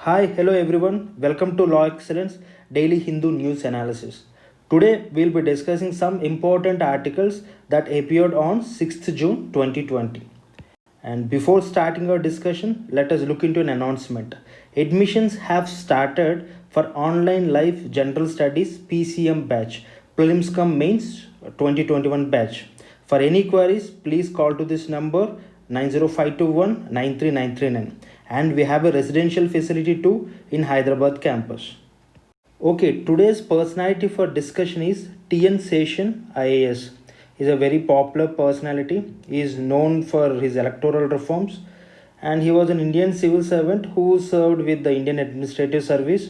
Hi, hello everyone. Welcome to Law Excellence Daily Hindu News Analysis. Today we'll be discussing some important articles that appeared on 6th June 2020. And before starting our discussion, let us look into an announcement. Admissions have started for online live general studies PCM batch, Prelims cum Mains 2021 batch. For any queries, please call to this number 90521 93939, and we have a residential facility too in Hyderabad campus. Okay, today's personality for discussion is TN Session IAS. He's a very popular personality. He is known for his electoral reforms, and he was an Indian civil servant who served with the Indian Administrative Service.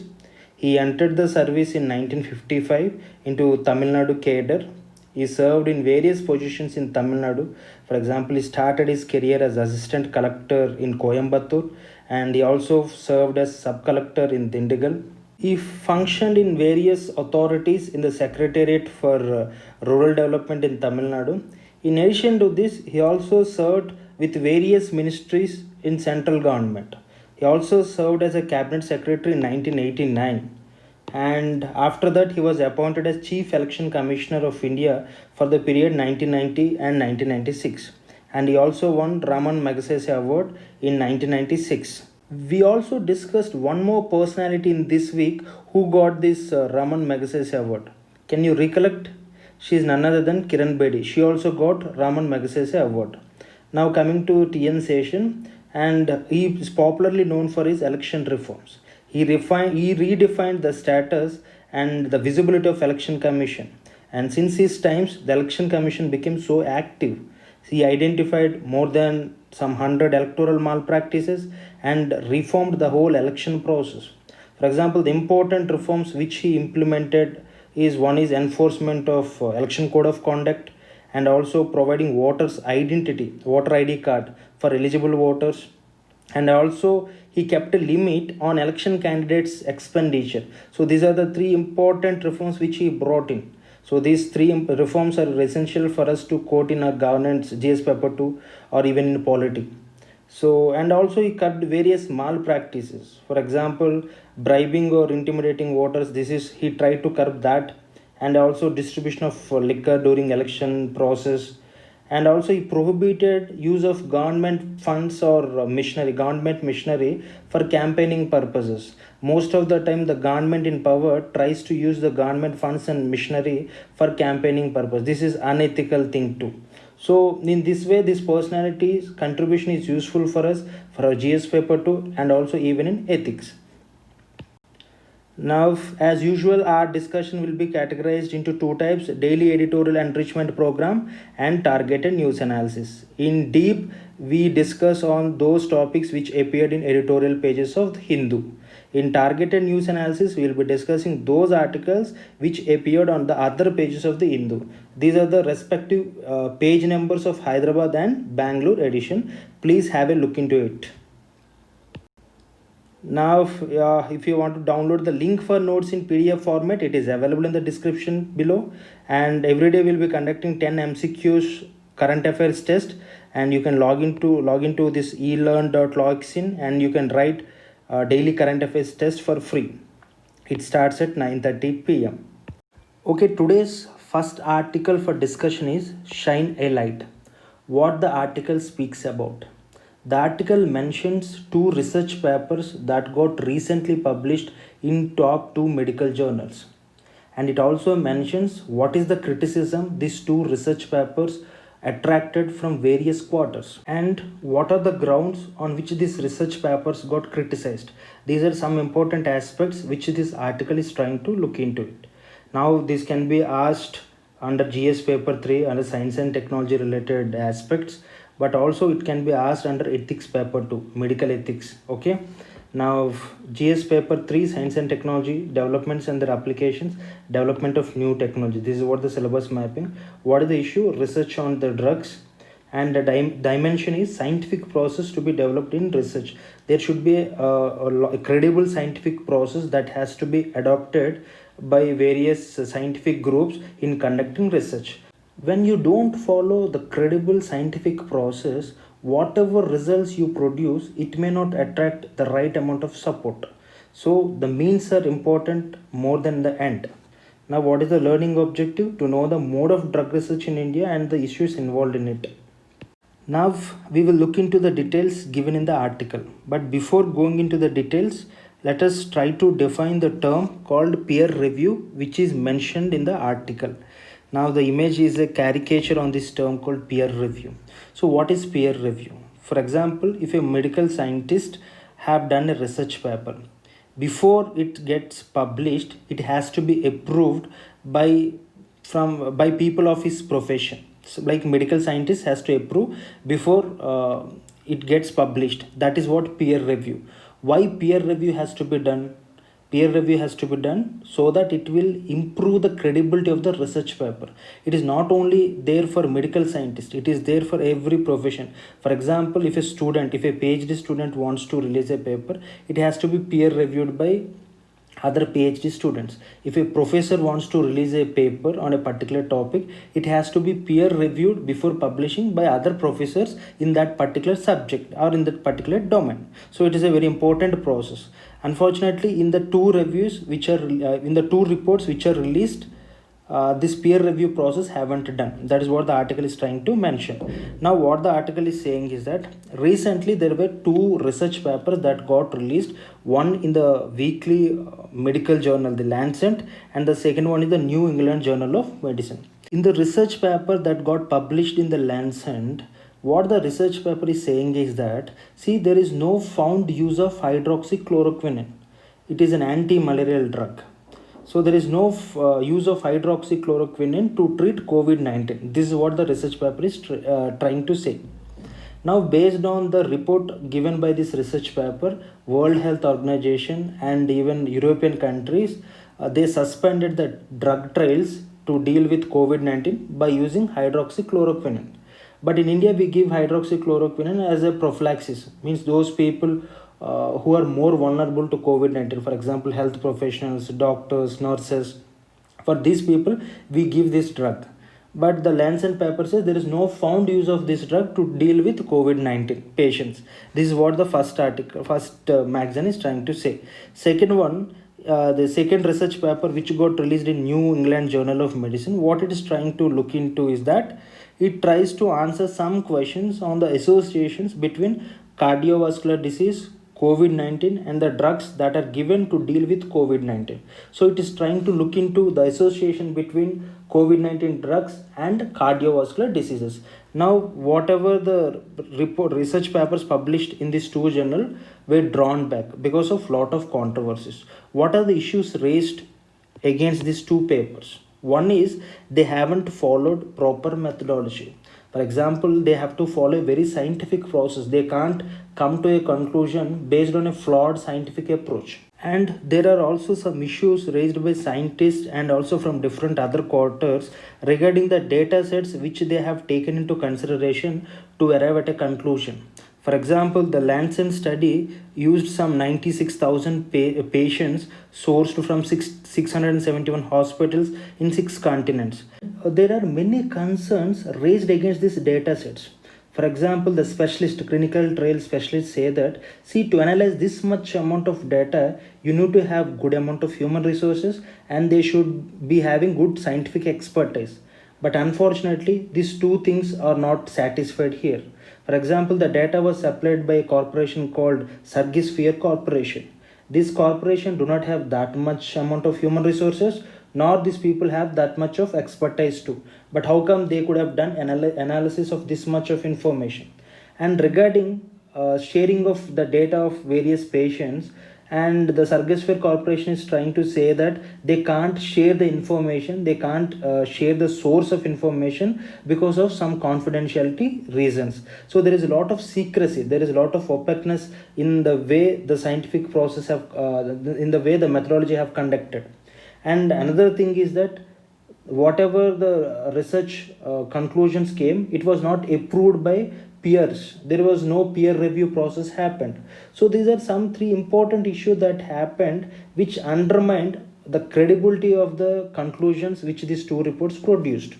He entered the service in 1955 into Tamil Nadu cadre. He served in various positions in Tamil Nadu. For example, he started his career as assistant collector in Coimbatore, and he also served as sub-collector in Dindigul. He functioned in various authorities in the Secretariat for Rural Development in Tamil Nadu. In addition to this, he also served with various ministries in central government. He also served as a cabinet secretary in 1989, and after that he was appointed as Chief Election Commissioner of India for the period 1990 and 1996, and he also won Raman Magsaysay Award in 1996. We also discussed one more personality in this week who got this Raman Magsaysay Award. Can you recollect? She is none other than Kiran Bedi. She also got Raman Magsaysay Award. Now coming to TN Session, and he is popularly known for his election reforms. He redefined the status and the visibility of election commission. And since his times, the election commission became so active. He identified more than some 100 electoral malpractices and reformed the whole election process. For example, the important reforms which he implemented is one is enforcement of election code of conduct, and also providing voters identity, voter ID card for eligible voters, and also he kept a limit on election candidates expenditure. So these are the three important reforms which he brought in. So these three reforms are essential for us to quote in our governance GS paper 2 or even in polity. So, and also he curbed various malpractices. For example, bribing or intimidating voters, he tried to curb that, and also distribution of liquor during election process. And also he prohibited use of government funds or government machinery for campaigning purposes. Most of the time the government in power tries to use the government funds and machinery for campaigning purpose. This is unethical thing too. So in this way, this personality's contribution is useful for us for our GS paper 2 and also even in ethics. Now, as usual, our discussion will be categorized into two types: Daily Editorial Enrichment Programme and Targeted News Analysis. In deep, we discuss on those topics which appeared in editorial pages of the Hindu. In Targeted News Analysis, we will be discussing those articles which appeared on the other pages of the Hindu. These are the respective page numbers of Hyderabad and Bangalore edition. Please have a look into it. Now, if you want to download the link for notes in PDF format, it is available in the description below. And every day we'll be conducting 10 MCQs current affairs test, and you can log into this elearn.login, and you can write daily current affairs test for free. It starts at 9:30 p.m. Okay, today's first article for discussion is Shine a Light. What the article speaks about. The article mentions two research papers that got recently published in top 2 medical journals. And it also mentions what is the criticism these two research papers attracted from various quarters, and what are the grounds on which these research papers got criticized. These are some important aspects which this article is trying to look into it. Now, this can be asked under GS paper 3 under science and technology related aspects, but also it can be asked under ethics paper 2, medical ethics. Okay, now GS paper 3, science and technology, developments and their applications, development of new technology. This is what the syllabus mapping. What is the issue? Research on the drugs, and the dimension is scientific process to be developed in research. There should be a credible scientific process that has to be adopted by various scientific groups in conducting research. When you don't follow the credible scientific process, whatever results you produce, it may not attract the right amount of support. So the means are important more than the end. Now, what is the learning objective? To know the mode of drug research in India and the issues involved in it. Now we will look into the details given in the article. But before going into the details, let us try to define the term called peer review, which is mentioned in the article. Now the image is a caricature on this term called peer review. So what is peer review? For example, if a medical scientist have done a research paper, before it gets published, it has to be approved by by people of his profession. So like medical scientist has to approve before it gets published. That is what peer review. Why peer review has to be done? Peer review has to be done so that it will improve the credibility of the research paper. It is not only there for medical scientists, it is there for every profession. For example, if a PhD student wants to release a paper, it has to be peer reviewed by other PhD students. If a professor wants to release a paper on a particular topic, it has to be peer reviewed before publishing by other professors in that particular subject or in that particular domain. So it is a very important process. Unfortunately, in the two reviews which are in the two reports which are released, this peer review process haven't done. That is what the article is trying to mention. Now what the article is saying is that recently there were two research papers that got released, one in the weekly medical journal the Lancet, and the second one is the New England Journal of Medicine. In the research paper that got published in the Lancet, what the research paper is saying is that, see, there is no found use of hydroxychloroquine. It is an anti-malarial drug. So there is no use of hydroxychloroquine to treat COVID-19. This is what the research paper is trying to say. Now, based on the report given by this research paper, World Health Organization and even European countries, they suspended the drug trials to deal with COVID-19 by using hydroxychloroquine. But in India, we give hydroxychloroquine as a prophylaxis, means those people who are more vulnerable to COVID-19, for example, health professionals, doctors, nurses. For these people, we give this drug. But the Lancet paper says there is no found use of this drug to deal with COVID-19 patients. This is what the first magazine is trying to say. Second one, the second research paper which got released in New England Journal of Medicine, what it is trying to look into is that it tries to answer some questions on the associations between cardiovascular disease, COVID-19 and the drugs that are given to deal with COVID-19. So it is trying to look into the association between COVID-19 drugs and cardiovascular diseases. Now, whatever the research papers published in these two journals were drawn back because of lot of controversies. What are the issues raised against these two papers? One is they haven't followed proper methodology. For example, they have to follow a very scientific process. They can't come to a conclusion based on a flawed scientific approach. And there are also some issues raised by scientists and also from different other quarters regarding the data sets which they have taken into consideration to arrive at a conclusion. For example, the Lancet study used some 96,000 patients sourced from 671 hospitals in 6 continents. There are many concerns raised against these data sets. For example, the clinical trial specialists say that, see, to analyze this much amount of data, you need to have good amount of human resources and they should be having good scientific expertise. But unfortunately, these two things are not satisfied here. For example, the data was supplied by a corporation called Sargisphere Corporation. This corporation do not have that much amount of human resources, nor these people have that much of expertise too. But how come they could have done analysis of this much of information? And regarding sharing of the data of various patients, and the Sargasphere Corporation is trying to say that they can't share the information, they can't share the source of information because of some confidentiality reasons. So there is a lot of secrecy, there is a lot of opaqueness in the way the scientific process have, in the way the methodology have conducted. And another thing is that whatever the research conclusions came, it was not approved by peers. There was no peer review process happened. So these are some 3 important issues that happened which undermined the credibility of the conclusions which these 2 reports produced.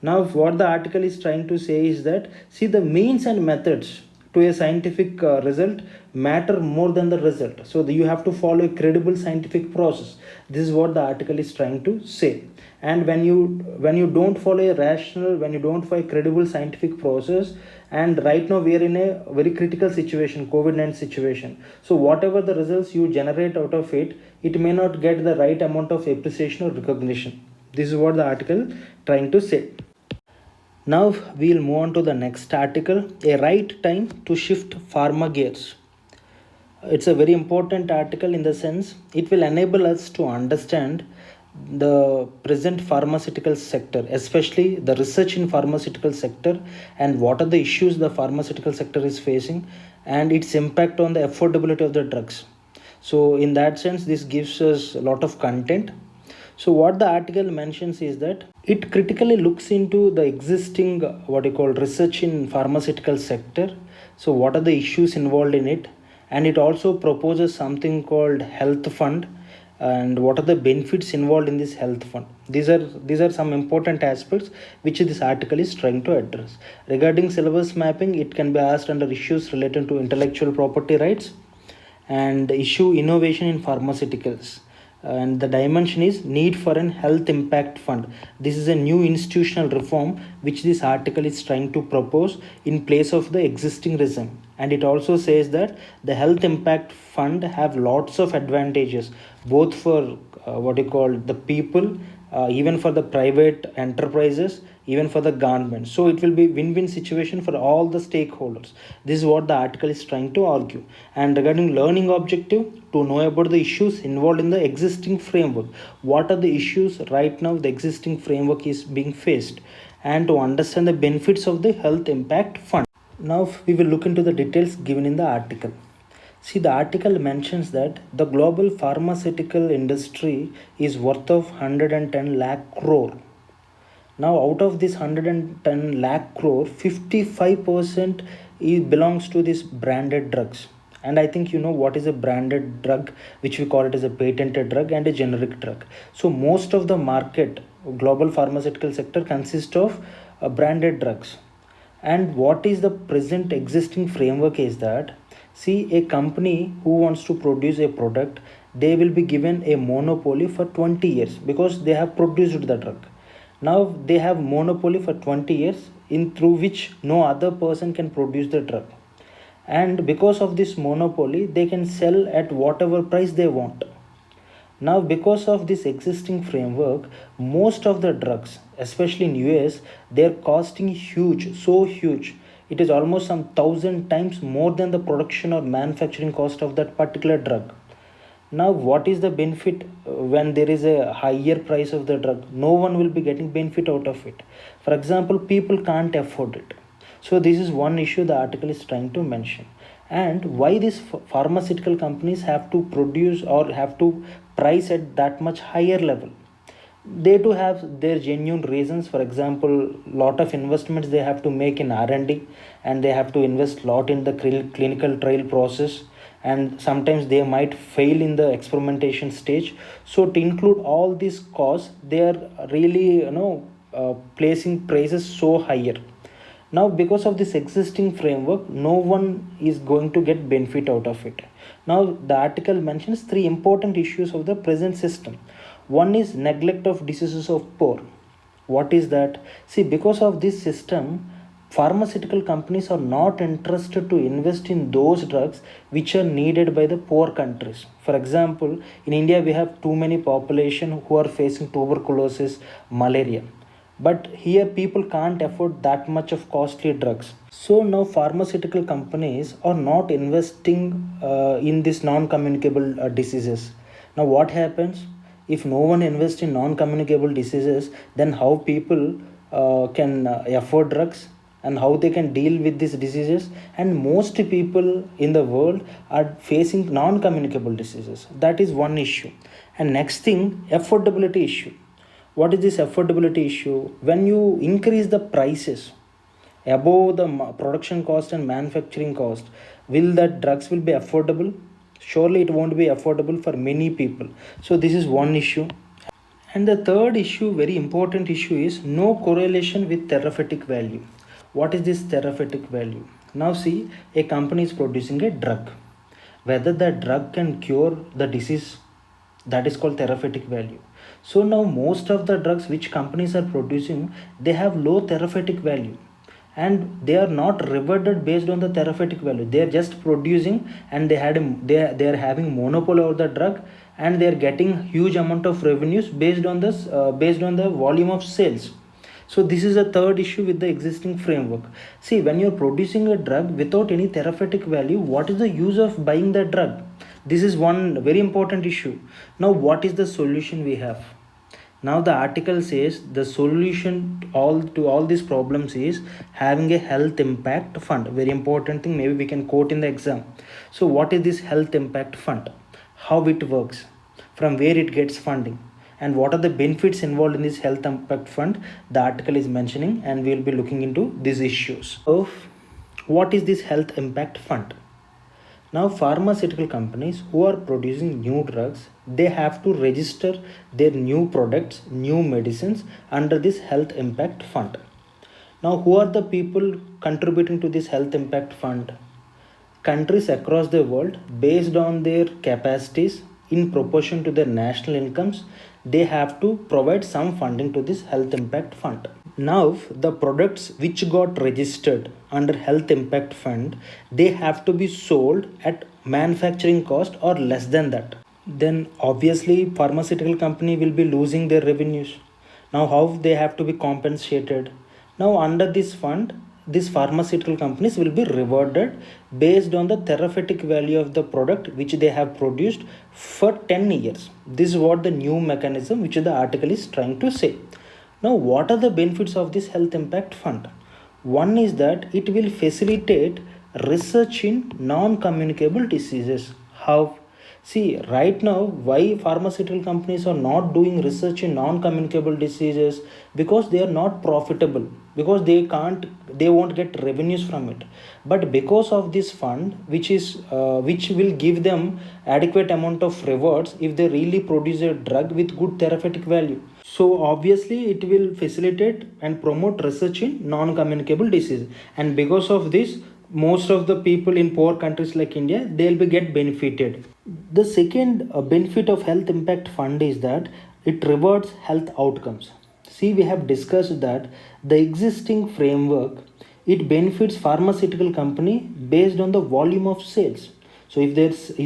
Now what the article is trying to say is that, see, the means and methods to a scientific result matter more than the result. So you have to follow a credible scientific process. This is what the article is trying to say. And when you don't follow a rational, when you don't follow a credible scientific process, and right now we are in a very critical situation, COVID-19 situation, so whatever the results you generate out of it, it may not get the right amount of appreciation or recognition. This is what the article trying to say. Now we'll move on to the next article, a right time to shift pharma gears. It's a very important article in the sense it will enable us to understand the present pharmaceutical sector, especially the research in pharmaceutical sector, and what are the issues the pharmaceutical sector is facing and its impact on the affordability of the drugs. So in that sense, this gives us a lot of content. So what the article mentions is that it critically looks into the existing what you call research in pharmaceutical sector. So what are the issues involved in it, and it also proposes something called health fund, and what are the benefits involved in this health fund. These are some important aspects which this article is trying to address. Regarding syllabus mapping, it can be asked under issues related to intellectual property rights and issue innovation in pharmaceuticals, and the dimension is need for an health impact fund. This is a new institutional reform which this article is trying to propose in place of the existing regime. And it also says that the health impact fund have lots of advantages, both for what you call the people, even for the private enterprises, even for the government. So it will be win-win situation for all the stakeholders. This is what the article is trying to argue. And regarding learning objective, to know about the issues involved in the existing framework, what are the issues right now the existing framework is being faced, and to understand the benefits of the health impact fund. Now we will look into the details given in the article. See, the article mentions that the global pharmaceutical industry is worth of 110 lakh crore. Now out of this 110 lakh crore, 55% belongs to this branded drugs. And I think you know what is a branded drug, which we call it as a patented drug and a generic drug. So most of the market, global pharmaceutical sector, consists of branded drugs. And what is the present existing framework is that, see, a company who wants to produce a product, they will be given a monopoly for 20 years because they have produced the drug. Now they have monopoly for 20 years in through which no other person can produce the drug. And because of this monopoly, they can sell at whatever price they want. Now, because of this existing framework, most of the drugs, especially in US, they're costing huge, so huge. It is almost some 1,000 times more than the production or manufacturing cost of that particular drug. Now, what is the benefit when there is a higher price of the drug? No one will be getting benefit out of it. For example, people can't afford it. So this is one issue the article is trying to mention. And why these pharmaceutical companies have to produce or have to price at that much higher level? They do have their genuine reasons. For example, lot of investments they have to make in R&D, and they have to invest lot in the clinical trial process, and sometimes they might fail in the experimentation stage. So to include all these costs, they are really placing prices so higher. Now because of this existing framework, no one is going to get benefit out of it. Now the article mentions three important issues of the present system. One is neglect of diseases of poor. What is that? See, because of this system, pharmaceutical companies are not interested to invest in those drugs which are needed by the poor countries. For example, in India we have too many population who are facing tuberculosis, malaria, but here people can't afford that much of costly drugs. So now pharmaceutical companies are not investing in these non-communicable diseases. Now what happens if no one invests in non-communicable diseases? Then how people can afford drugs, and how they can deal with these diseases? And most people in the world are facing non-communicable diseases. That is one issue. And next thing, affordability issue. What is this affordability issue? When you increase the prices above the production cost and manufacturing cost, will that drugs will be affordable? Surely it won't be affordable for many people. So this is one issue. And the third issue, very important issue, is no correlation with therapeutic value. What is this therapeutic value? Now see, a company is producing a drug. Whether the drug can cure the disease, that is called therapeutic value. So now most of the drugs which companies are producing, they have low therapeutic value, and they are not rewarded based on the therapeutic value. They are just producing, and they are having monopoly over the drug, and they are getting huge amount of revenues based on this based on the volume of sales. So this is a third issue with the existing framework. See, when you're producing a drug without any therapeutic value, what is the use of buying that drug? This is one very important issue. Now, what is the solution we have? Now the article says the solution to all these problems is having a health impact fund. Very important thing, maybe we can quote in the exam. So what is this health impact fund? How it works? From where it gets funding? And what are the benefits involved in this health impact fund? The article is mentioning, and we will be looking into these issues. So what is this health impact fund? Now pharmaceutical companies who are producing new drugs, they have to register their new products, new medicines under this health impact fund. Now who are the people contributing to this health impact fund? Countries across the world, based on their capacities in proportion to their national incomes, they have to provide some funding to this health impact fund. Now the products which got registered under health impact fund, they have to be sold at manufacturing cost or less than that. Then obviously pharmaceutical company will be losing their revenues. Now how they have to be compensated? Now under this fund, these pharmaceutical companies will be rewarded based on the therapeutic value of the product which they have produced for 10 years. This is what the new mechanism which the article is trying to say. Now, what are the benefits of this health impact fund? One is that it will facilitate research in non-communicable diseases. How? See, right now, why pharmaceutical companies are not doing research in non-communicable diseases? Because they are not profitable, because they won't get revenues from it. But because of this fund, which will give them adequate amount of rewards if they really produce a drug with good therapeutic value. So obviously it will facilitate and promote research in non-communicable disease, and because of this, most of the people in poor countries like India, they'll be get benefited. The second benefit of health impact fund is that it rewards health outcomes. See, we have discussed that the existing framework, it benefits pharmaceutical company based on the volume of sales. So if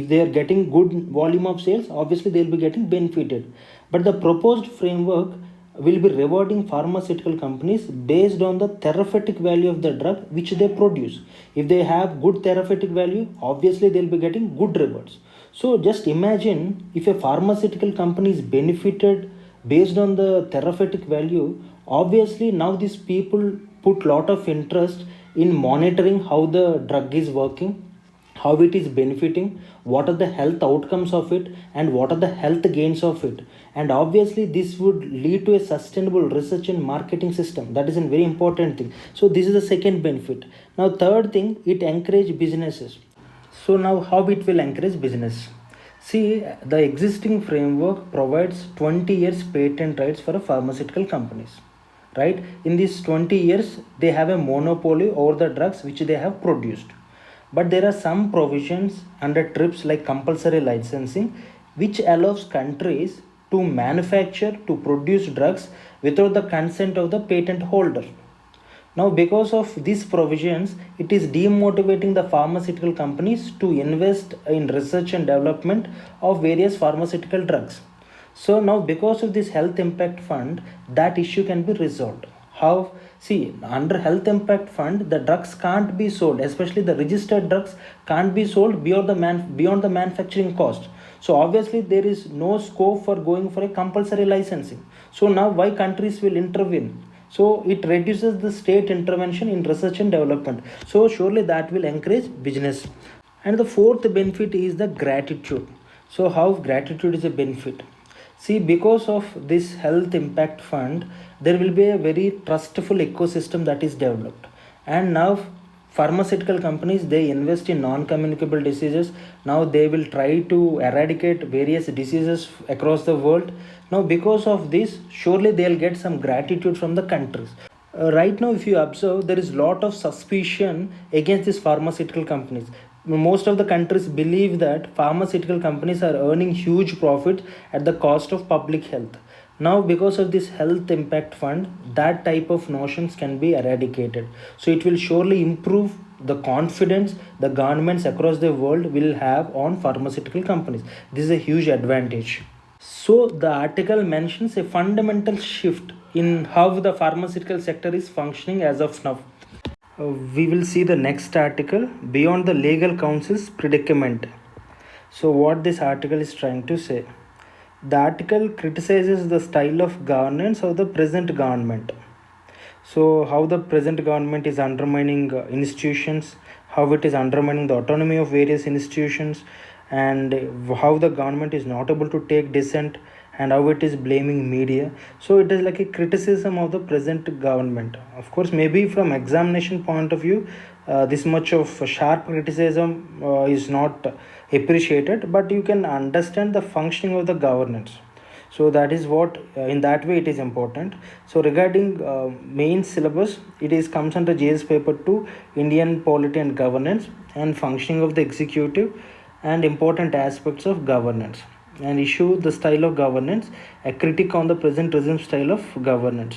they are getting good volume of sales, obviously they'll be getting benefited. But the proposed framework will be rewarding pharmaceutical companies based on the therapeutic value of the drug which they produce. If they have good therapeutic value, obviously they'll be getting good rewards. So just imagine if a pharmaceutical company is benefited based on the therapeutic value, obviously now these people put lot of interest in monitoring how the drug is working, how it is benefiting, what are the health outcomes of it, and what are the health gains of it. And obviously this would lead to a sustainable research and marketing system. That is a very important thing. So this is the second benefit. Now third thing, it encourage businesses. So now how it will encourage business? See, the existing framework provides 20 years patent rights for a pharmaceutical companies. Right? In these 20 years, they have a monopoly over the drugs which they have produced. But there are some provisions under TRIPS like compulsory licensing, which allows countries to manufacture, to produce drugs without the consent of the patent holder. Now, because of these provisions, it is demotivating the pharmaceutical companies to invest in research and development of various pharmaceutical drugs. So now, because of this health impact fund, that issue can be resolved. How? See, under health impact fund, the drugs can't be sold, especially the registered drugs can't be sold beyond the manufacturing cost. So obviously there is no scope for going for a compulsory licensing. So now why countries will intervene? So it reduces the state intervention in research and development. So surely that will encourage business. And the fourth benefit is the gratitude. So how gratitude is a benefit? See, because of this health impact fund, there will be a very trustful ecosystem that is developed. And now pharmaceutical companies, they invest in non-communicable diseases. Now they will try to eradicate various diseases across the world. Now because of this, surely they'll get some gratitude from the countries. Right now, if you observe, there is lot of suspicion against these pharmaceutical companies. Most of the countries believe that pharmaceutical companies are earning huge profits at the cost of public health. Now, because of this health impact fund, that type of notions can be eradicated. So it will surely improve the confidence the governments across the world will have on pharmaceutical companies. This is a huge advantage. So the article mentions a fundamental shift in how the pharmaceutical sector is functioning as of now. We will see the next article, beyond the legal counsel's predicament. So what this article is trying to say. The article criticizes the style of governance of the present government. So how the present government is undermining institutions, how it is undermining the autonomy of various institutions, and how the government is not able to take dissent, and how it is blaming media. So it is like a criticism of the present government. Of course, maybe from examination point of view, this much of sharp criticism is not appreciated, but you can understand the functioning of the governance. So that is what in that way it is important. So regarding main syllabus, it is comes under JS paper 2, Indian polity and governance, and functioning of the executive, and important aspects of governance, and issue the style of governance, a critic on the present regime style of governance.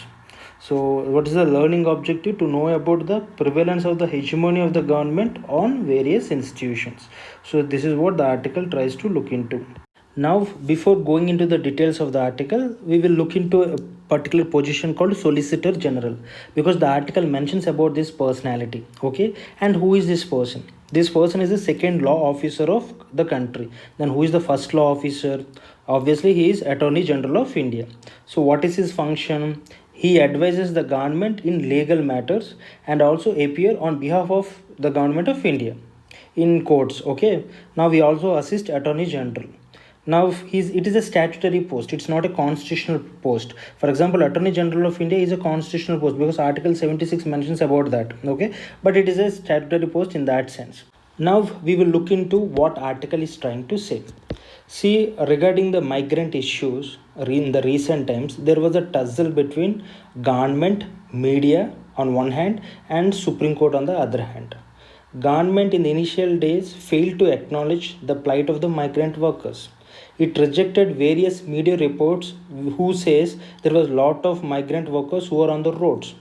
So what is the learning objective? To know about the prevalence of the hegemony of the government on various institutions. So this is what the article tries to look into. Now, before going into the details of the article, we will look into a particular position called Solicitor General, because the article mentions about this personality. Okay, and who is this person? This person is the second law officer of the country. Then who is the first law officer? Obviously, he is Attorney General of India. So what is his function? He advises the government in legal matters and also appear on behalf of the government of India in courts. Okay, now we also assist Attorney General. Now it is a statutory post, it's not a constitutional post. For example, Attorney General of India is a constitutional post because Article 76 mentions about that. Okay, but it is a statutory post in that sense. Now we will look into what article is trying to say. See, regarding the migrant issues in the recent times, there was a tussle between government, media on one hand, and Supreme Court on the other hand. Government in the initial days failed to acknowledge the plight of the migrant workers. It rejected various media reports who says there was a lot of migrant workers who were on the roads.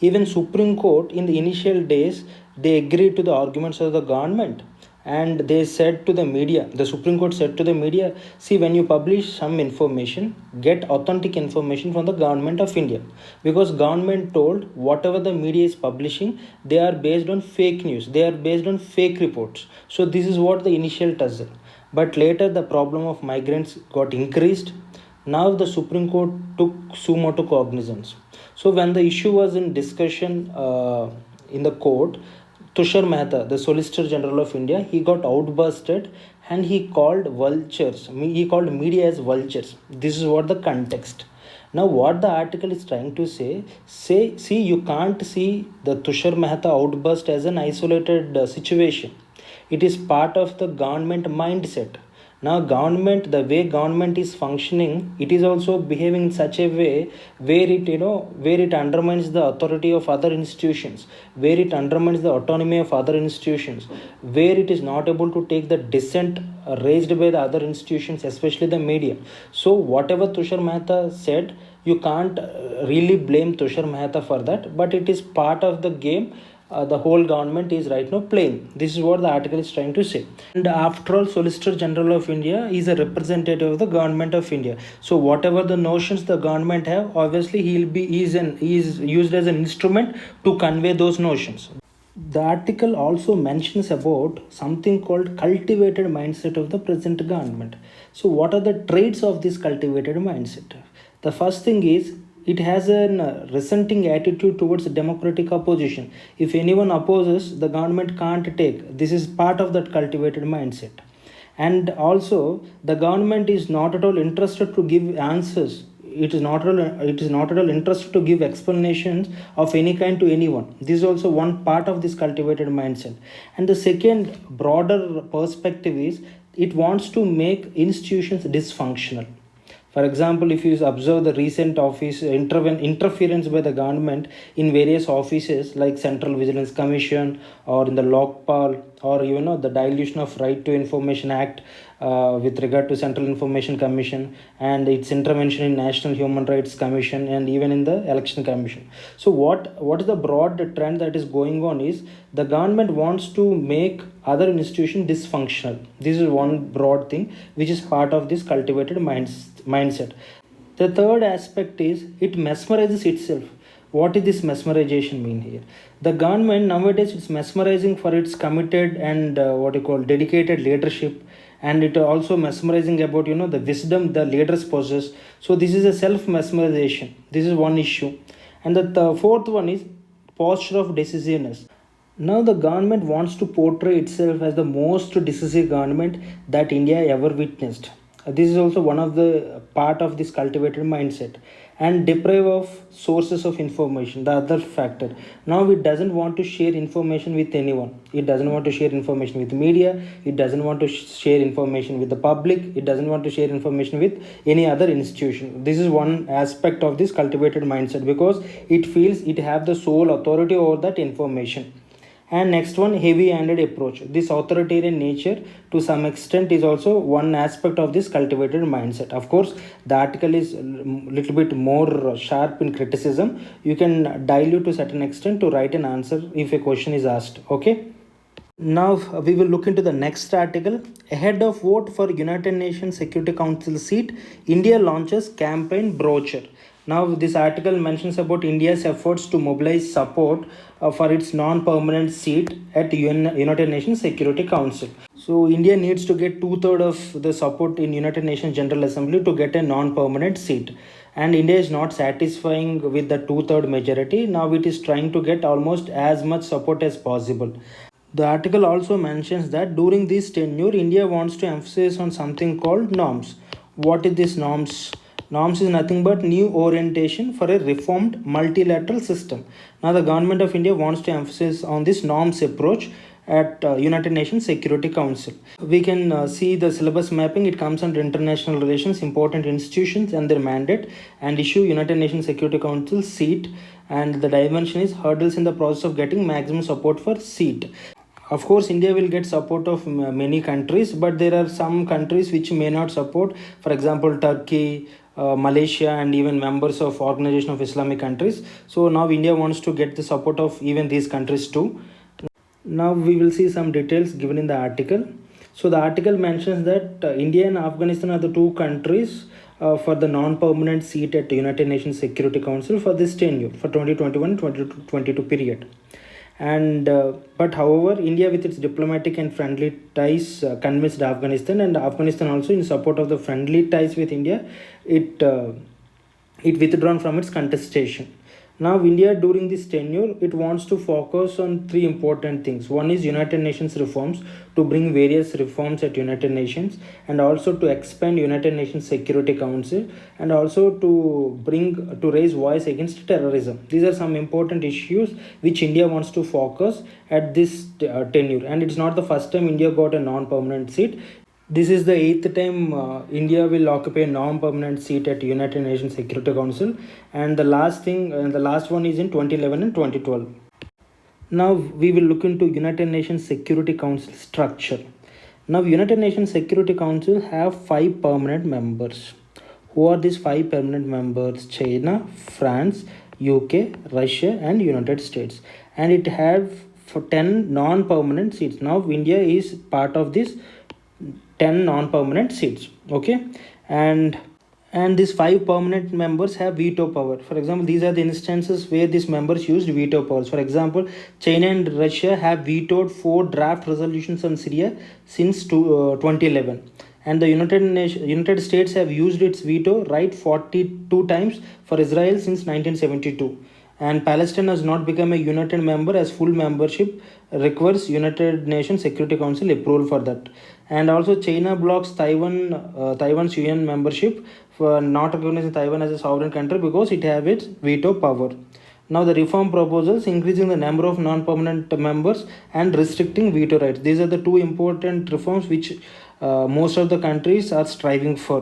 Even Supreme Court in the initial days, they agreed to the arguments of the government, and they said to the media, the Supreme Court said to the media, see, when you publish some information, get authentic information from the government of India, because government told whatever the media is publishing, they are based on fake news, they are based on fake reports. So this is what the initial tussle. But later the problem of migrants got increased. Now the Supreme Court took sumo to cognizance. So when the issue was in discussion in the court, Tushar Mehta, the Solicitor General of India, he got outbursted and he called vultures. He called media as vultures. This is what the context. Now what the article is trying to see, you can't see the Tushar Mehta outburst as an isolated situation. It is part of the government mindset. Now government, the way government is functioning, it is also behaving in such a way where it undermines the authority of other institutions, where it undermines the autonomy of other institutions, where it is not able to take the dissent raised by the other institutions, especially the media. So whatever Tushar Mehta said, you can't really blame Tushar Mehta for that, but it is part of the game the whole government is right now playing. This is what the article is trying to say. And after all, Solicitor General of India is a representative of the government of India. So whatever the notions the government have, obviously he is used as an instrument to convey those notions. The article also mentions about something called cultivated mindset of the present government. So what are the traits of this cultivated mindset? The first thing is it has a resenting attitude towards democratic opposition. If anyone opposes, the government can't take. This is part of that cultivated mindset. And also, the government is not at all interested to give answers. It is not at all interested to give explanations of any kind to anyone. This is also one part of this cultivated mindset. And the second broader perspective is it wants to make institutions dysfunctional. For example, if you observe the recent office interference by the government in various offices like Central Vigilance Commission or in the Lokpal, or the dilution of Right to Information Act with regard to Central Information Commission, and its intervention in National Human Rights Commission, and even in the Election Commission. So what is the broad trend that is going on is the government wants to make other institutions dysfunctional. This is one broad thing which is part of this cultivated mindset. The third aspect is it mesmerizes itself. What is this mesmerization mean here? The government nowadays is mesmerizing for its committed and dedicated leadership, and it also mesmerizing about the wisdom the leaders possess. So this is a self mesmerization. This is one issue. And the fourth one is posture of decisiveness. Now the government wants to portray itself as the most decisive government that India ever witnessed. This is also one of the part of this cultivated mindset. And deprive of sources of information, the other factor. Now it doesn't want to share information with anyone. It doesn't want to share information with media. It doesn't want to share information with the public. It doesn't want to share information with any other institution. This is one aspect of this cultivated mindset, because it feels it have the sole authority over that information. And next one, heavy-handed approach. This authoritarian nature to some extent is also one aspect of this cultivated mindset. Of course, the article is a little bit more sharp in criticism. You can dilute to a certain extent to write an answer if a question is asked. Okay. Now we will look into the next article. Ahead of vote for United Nations Security Council seat, India launches campaign brochure. Now this article mentions about India's efforts to mobilize support for its non-permanent seat at United Nations Security Council. So India needs to get 2/3 of the support in United Nations General Assembly to get a non-permanent seat. And India is not satisfying with the 2/3 majority. Now it is trying to get almost as much support as possible. The article also mentions that during this tenure, India wants to emphasize on something called norms. What is this norms? Norms is nothing but new orientation for a reformed multilateral system. Now the government of India wants to emphasize on this norms approach at United Nations Security Council. We can see the syllabus mapping. It comes under international relations, important institutions and their mandate, and issue United Nations Security Council seat, and the dimension is hurdles in the process of getting maximum support for seat. Of course, India will get support of many countries, but there are some countries which may not support. For example, Turkey, Malaysia, and even members of Organization of Islamic Countries. So now India wants to get the support of even these countries too. Now we will see some details given in the article. So the article mentions that India and Afghanistan are the two countries for the non-permanent seat at the United Nations Security Council for this tenure, for 2021-2022 period. And but however, India with its diplomatic and friendly ties convinced Afghanistan, and Afghanistan also in support of the friendly ties with India, it withdrawn from its contestation. Now India during this tenure, it wants to focus on three important things. One is United Nations reforms, to bring various reforms at United Nations, and also to expand United Nations Security Council, and also to raise voice against terrorism. These are some important issues which India wants to focus at this tenure. And it's not the first time India got a non-permanent seat. This is the 8th time India will occupy a non-permanent seat at United Nations Security Council, and the last one is in 2011 and 2012. Now we will look into United Nations Security Council structure. Now United Nations Security Council have 5 permanent members. Who are these 5 permanent members? China, France, UK, Russia, and United States. And it have for 10 non-permanent seats. Now India is part of this 10 non-permanent seats. Okay, and these 5 permanent members have veto power. For example, these are the instances where these members used veto powers. For example, China and Russia have vetoed 4 draft resolutions on Syria since 2011, and the United States have used its veto right 42 times for Israel since 1972. And Palestine has not become a united member, as full membership requires United Nations Security Council approval for that. And also China blocks Taiwan's UN membership for not recognizing Taiwan as a sovereign country because it has its veto power. Now the reform proposals increasing the number of non-permanent members and restricting veto rights. These are the 2 important reforms which most of the countries are striving for.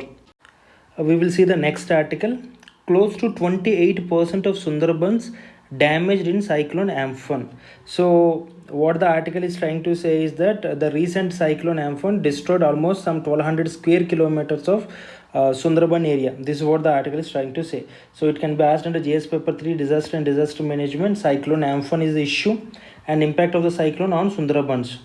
We will see the next article. Close to 28% of Sundarbans damaged in cyclone Amphan. So what the article is trying to say is that the recent cyclone Amphan destroyed almost some 1200 square kilometers of Sundarban area. This is what the article is trying to say. So it can be asked under GS paper 3, disaster and disaster management. Cyclone Amphan is the issue and impact of the cyclone on Sundarbans.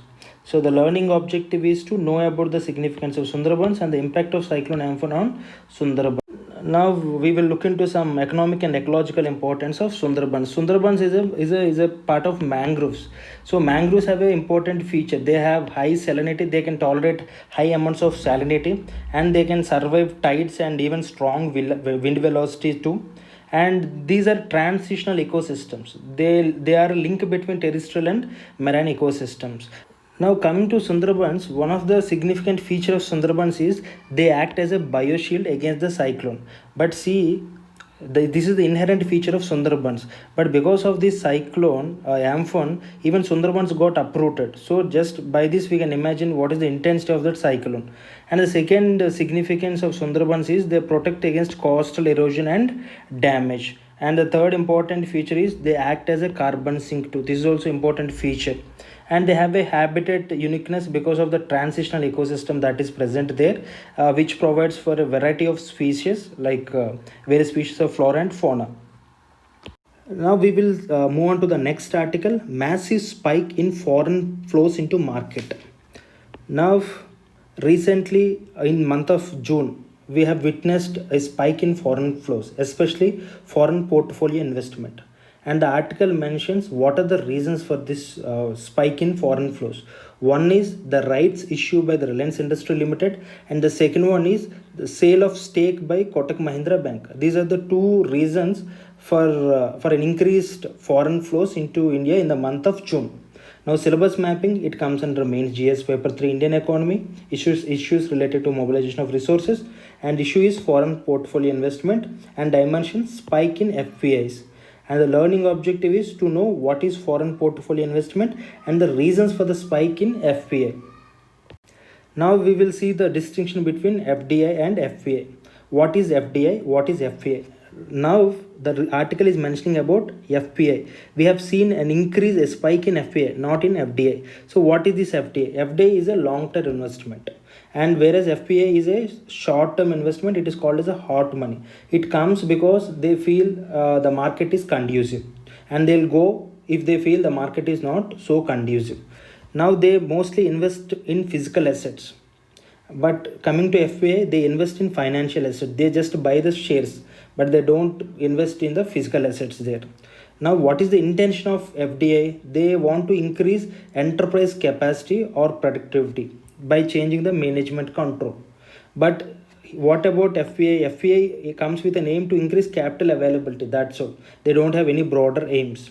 So the learning objective is to know about the significance of Sundarbans and the impact of cyclone Amphan on Sundarbans. Now we will look into some economic and ecological importance of Sundarbans. Sundarbans is a part of mangroves. So mangroves have an important feature. They have high salinity. They can tolerate high amounts of salinity, and they can survive tides and even strong wind velocity too. And these are transitional ecosystems. They are a link between terrestrial and marine ecosystems. Now coming to Sundarbans, one of the significant feature of Sundarbans is they act as a bioshield against the cyclone. But see, this is the inherent feature of Sundarbans. But because of this cyclone, Amphan, even Sundarbans got uprooted. So just by this we can imagine what is the intensity of that cyclone. And the second significance of Sundarbans is they protect against coastal erosion and damage. And the third important feature is they act as a carbon sink too. This is also important feature. And they have a habitat uniqueness because of the transitional ecosystem that is present there, which provides for a variety of species like various species of flora and fauna. Now we will move on to the next article. Massive spike in foreign flows into market. Now recently in month of June, we have witnessed a spike in foreign flows, especially foreign portfolio investment. And the article mentions what are the reasons for this spike in foreign flows. One is the rights issued by the Reliance Industry Limited, and the second one is the sale of stake by Kotak Mahindra Bank. These are the two reasons for an increased foreign flows into India in the month of June. Now syllabus mapping, it comes under mains GS paper 3 Indian economy, issues related to mobilization of resources, and issue is foreign portfolio investment, and dimension spike in FPIs. And the learning objective is to know what is foreign portfolio investment and the reasons for the spike in FPI. Now we will see the distinction between FDI and FPI. What is FDI? What is FPI? Now the article is mentioning about FPI. We have seen an increase, a spike in FPI, not in FDI. So what is this FDI? FDI is a long-term investment, and whereas FPI is a short-term investment, it is called as a hot money. It comes because they feel the market is conducive, and they'll go if they feel the market is not so conducive. Now they mostly invest in physical assets, but coming to FPI, they invest in financial assets. They just buy the shares, but they don't invest in the physical assets there. Now what is the intention of FDI? They want to increase enterprise capacity or productivity by changing the management control. But what about FPI? FPI comes with an aim to increase capital availability. That's all. They don't have any broader aims.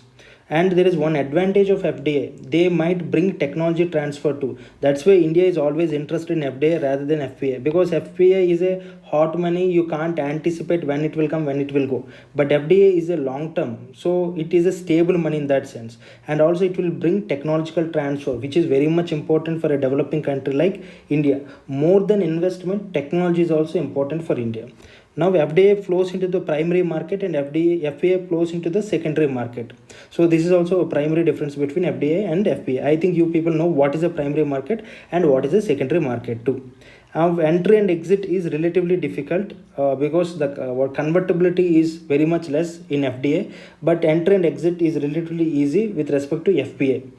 And there is one advantage of FDI. They might bring technology transfer too. That's why India is always interested in FDI rather than FPI, because FPI is a hot money. You can't anticipate when it will come, when it will go. But FDI is a long term, so it is a stable money in that sense. And also it will bring technological transfer, which is very much important for a developing country like India. More than investment, technology is also important for India. Now FDI flows into the primary market and FPI flows into the secondary market. So this is also a primary difference between FDI and FPI. I think you people know what is the primary market and what is the secondary market too. Entry and exit is relatively difficult because the convertibility is very much less in FDI, but entry and exit is relatively easy with respect to FPI.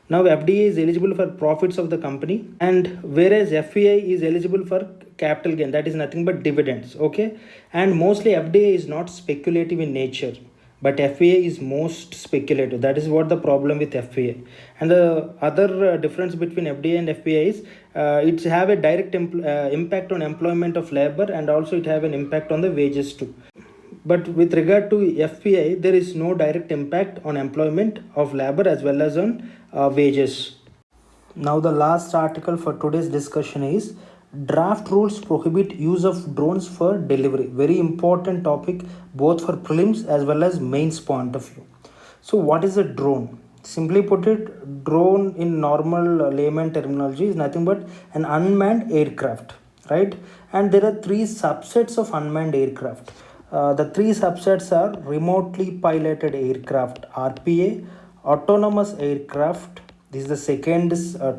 Now FDI is eligible for profits of the company, and whereas FPI is eligible for capital gain, that is nothing but dividends. Okay, and mostly FDI is not speculative in nature, but FPI is most speculative. That is what the problem with FPI. And the other difference between FDI and FPI is it have a direct impact on employment of labor, and also it have an impact on the wages too. But with regard to FPI, there is no direct impact on employment of labor as well as on wages. Now the last article for today's discussion is draft rules prohibit use of drones for delivery. Very important topic both for prelims as well as mains point of view. So what is a drone? Simply put it, drone in normal layman terminology is nothing but an unmanned aircraft. right? And there are three subsets of unmanned aircraft. The three subsets are remotely piloted aircraft RPA, autonomous aircraft, this is the second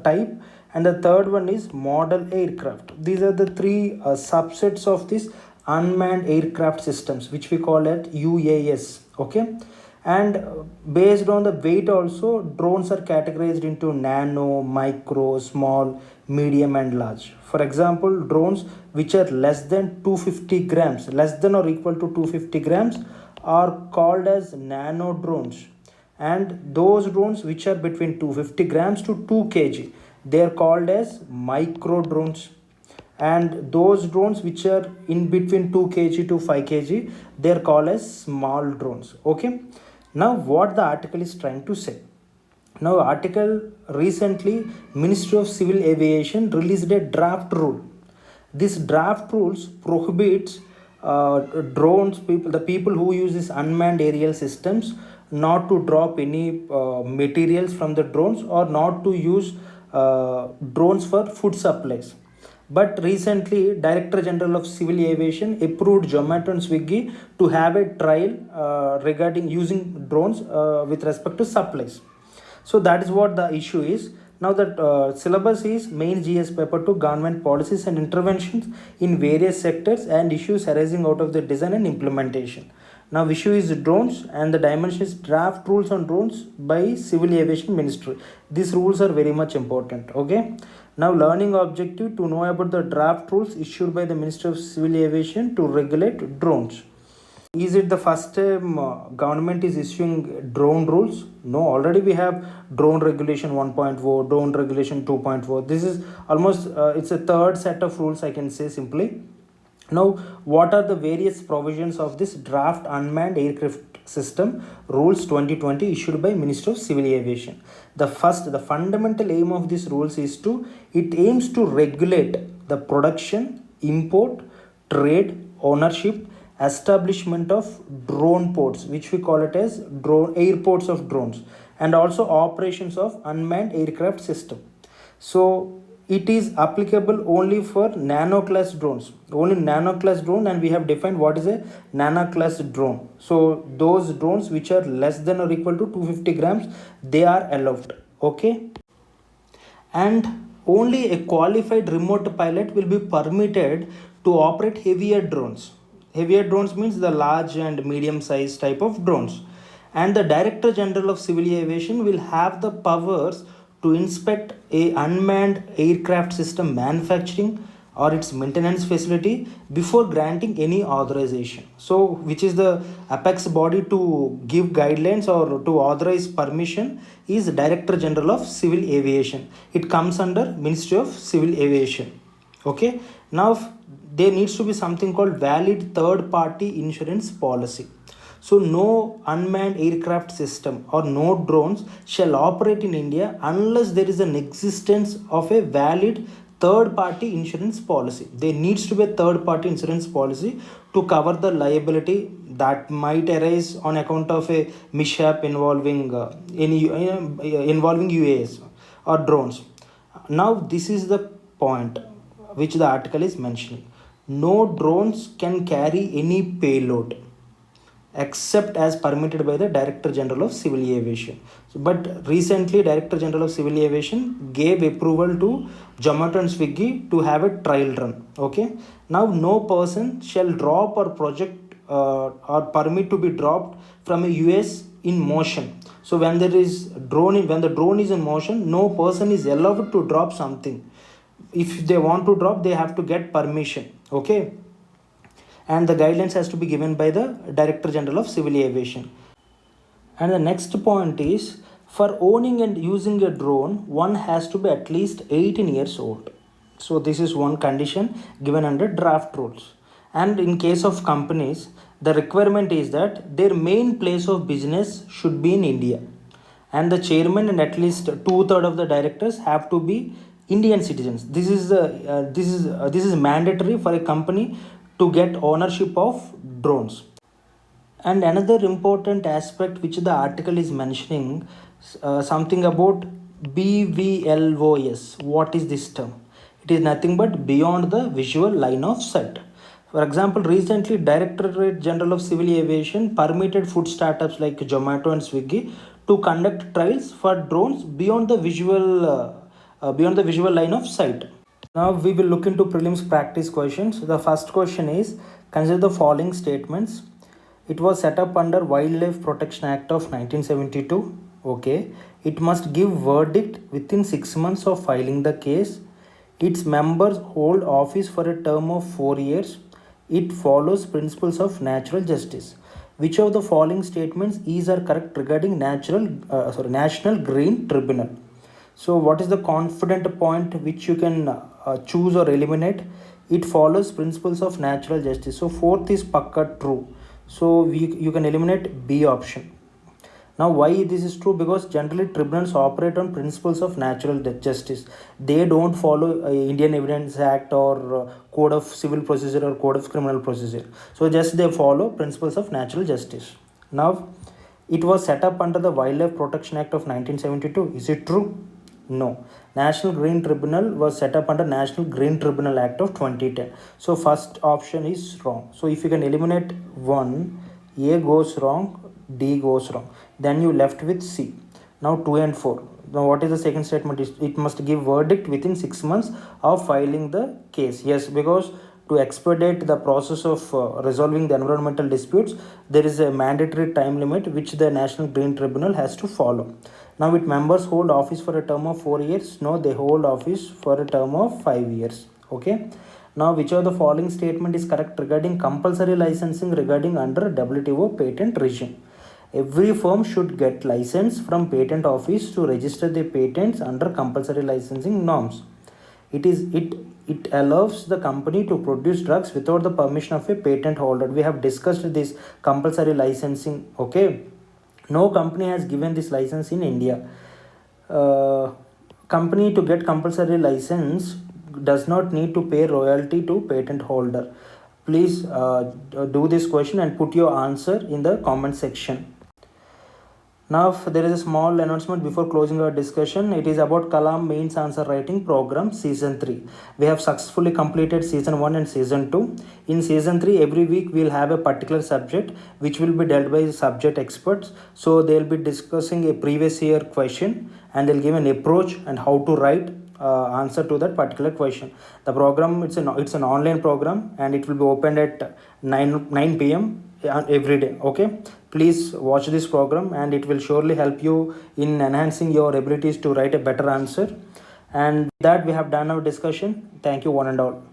type, and the third one is model aircraft. These are the three subsets of this unmanned aircraft systems, which we call it UAS. Okay, and based on the weight also, drones are categorized into nano, micro, small, medium and large. For example, drones which are less than 250 grams, less than or equal to 250 grams, are called as nano drones, and those drones which are between 250 grams to 2 kg, they are called as micro drones, and those drones which are in between 2 kg to 5 kg, they are called as small drones. Okay, now what the article is trying to say. Now article recently Ministry of Civil Aviation released a draft rule. This draft rules prohibits drones, the people who use these unmanned aerial systems, not to drop any materials from the drones, or not to use drones for food supplies. But recently, Director General of Civil Aviation approved Zomato and Swiggy to have a trial regarding using drones with respect to supplies. So that is what the issue is. Now the syllabus is main GS paper to government policies and interventions in various sectors and issues arising out of the design and implementation. Now issue is drones, and the dimension is draft rules on drones by Civil Aviation Ministry. These rules are very much important. Okay. Now learning objective to know about the draft rules issued by the Ministry of Civil Aviation to regulate drones. Is it the first time government is issuing drone rules? No, already we have drone regulation 1.0, drone regulation 2.0. This is almost it's a third set of rules, I can say simply. Now, what are the various provisions of this draft unmanned aircraft system rules 2020 issued by Minister of Civil Aviation? The fundamental aim of these rules is it aims to regulate the production, import, trade, ownership, establishment of drone ports, which we call it as drone airports of drones, and also operations of unmanned aircraft system. So it is applicable only for nano class drones, and we have defined what is a nano class drone. So those drones which are less than or equal to 250 grams, they are allowed. Okay, and only a qualified remote pilot will be permitted to operate heavier drones. Heavier drones means the large and medium size type of drones, and the Director General of Civil Aviation will have the powers to inspect a unmanned aircraft system manufacturing or its maintenance facility before granting any authorization. So which is the apex body to give guidelines or to authorize permission is Director General of Civil Aviation. It comes under Ministry of Civil Aviation. Okay, now there needs to be something called valid third party insurance policy. So no unmanned aircraft system or no drones shall operate in India unless there is an existence of a valid third party insurance policy. There needs to be a third party insurance policy to cover the liability that might arise on account of a mishap involving involving UAS or drones. Now this is the point which the article is mentioning. No drones can carry any payload except as permitted by the Director General of Civil Aviation. But recently Director General of Civil Aviation gave approval to Zomato and Swiggy to have a trial run. Okay, now no person shall drop or project or permit to be dropped from a US in motion. So when there is when the drone is in motion, no person is allowed to drop something. If they want to drop, they have to get permission. Okay, and the guidelines has to be given by the Director General of Civil Aviation. And the next point is, for owning and using a drone, one has to be at least 18 years old. So this is one condition given under draft rules. And in case of companies, the requirement is that their main place of business should be in India, and the chairman and at least 2/3 of the directors have to be Indian citizens. This is mandatory for a company to get ownership of drones. And another important aspect which the article is mentioning, something about BVLOS. What is this term? It is nothing but beyond the visual line of sight. For example, recently Directorate General of Civil Aviation permitted food startups like Zomato and Swiggy to conduct trials for drones beyond the visual line of sight. Now we will look into prelims practice questions. The first question is, consider the following statements. It was set up under Wildlife Protection Act of 1972. Okay. It must give verdict within 6 months of filing the case. Its members hold office for a term of 4 years. It follows principles of natural justice. Which of the following statements are correct regarding National Green Tribunal? So what is the confident point which you can choose or eliminate? It follows principles of natural justice. So fourth is pakka true. So you can eliminate B option. Now why this is true? Because generally tribunals operate on principles of natural justice. They don't follow Indian Evidence Act or Code of Civil Procedure or Code of Criminal Procedure. So just they follow principles of natural justice. Now it was set up under the Wildlife Protection Act of 1972. Is it true? No. National Green Tribunal was set up under National Green Tribunal Act of 2010. So first option is wrong. So if you can eliminate one, A goes wrong, D goes wrong. Then you left with C. Now 2 and 4. Now what is the second statement? It must give verdict within 6 months of filing the case. Yes, because to expedite the process of resolving the environmental disputes, there is a mandatory time limit which the National Green Tribunal has to follow. Now its members hold office for a term of 4 years. No, they hold office for a term of 5 years. Okay. Now which of the following statement is correct regarding compulsory licensing regarding under WTO patent regime? Every firm should get license from patent office to register their patents under compulsory licensing norms. It allows the company to produce drugs without the permission of a patent holder. We have discussed this compulsory licensing. Okay. No company has given this license in India. Company to get compulsory license does not need to pay royalty to patent holder. Please do this question and put your answer in the comment section. Now there is a small announcement before closing our discussion. It is about Kalam Mains Answer Writing Program Season 3. We have successfully completed Season 1 and Season 2. In Season 3, every week we will have a particular subject which will be dealt by subject experts. So they will be discussing a previous year question and they will give an approach and how to write answer to that particular question. The program, it's an online program and it will be opened at 9 p.m. every day. Okay, please watch this program and it will surely help you in enhancing your abilities to write a better answer. And with that we have done our discussion. Thank you one and all.